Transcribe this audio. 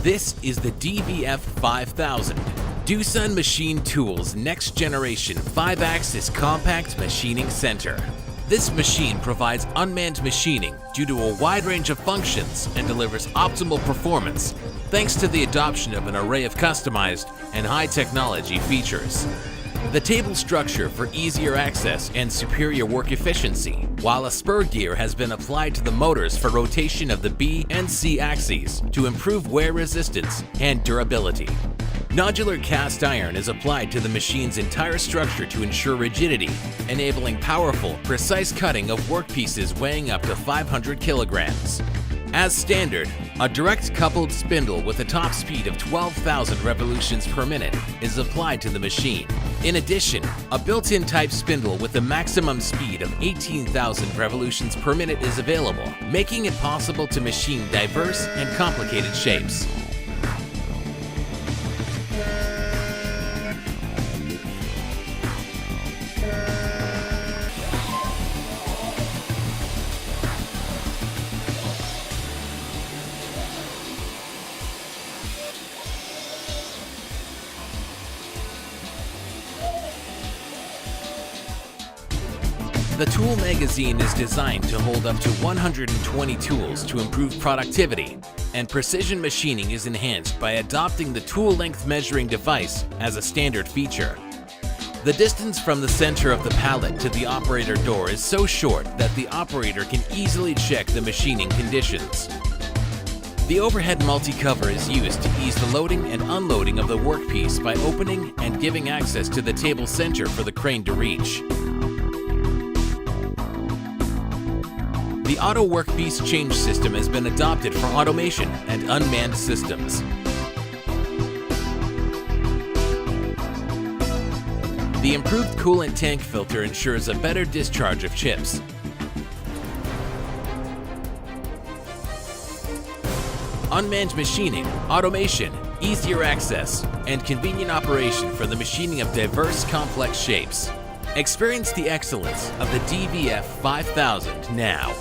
This is the DVF 5000, Doosan Machine Tools' next generation 5-axis compact machining center. This machine provides unmanned machining due to a wide range of functions and delivers optimal performance thanks to the adoption of an array of customized and high-technology features. The table structure for easier access and superior work efficiency, while a spur gear has been applied to the motors for rotation of the B and C axes to improve wear resistance and durability. Nodular cast iron is applied to the machine's entire structure to ensure rigidity, enabling powerful, precise cutting of workpieces weighing up to 500 kilograms. As standard, a direct coupled spindle with a top speed of 12,000 revolutions per minute is applied to the machine. In addition, a built-in type spindle with a maximum speed of 18,000 revolutions per minute is available, making it possible to machine diverse and complicated shapes. The tool magazine is designed to hold up to 120 tools to improve productivity, and precision machining is enhanced by adopting the tool length measuring device as a standard feature. The distance from the center of the pallet to the operator door is so short that the operator can easily check the machining conditions. The overhead multi-cover is used to ease the loading and unloading of the workpiece by opening and giving access to the table center for the crane to reach. The auto workpiece change system has been adopted for automation and unmanned systems. The improved coolant tank filter ensures a better discharge of chips. Unmanned machining, automation, easier access, and convenient operation for the machining of diverse, complex shapes. Experience the excellence of the DVF 5000 now.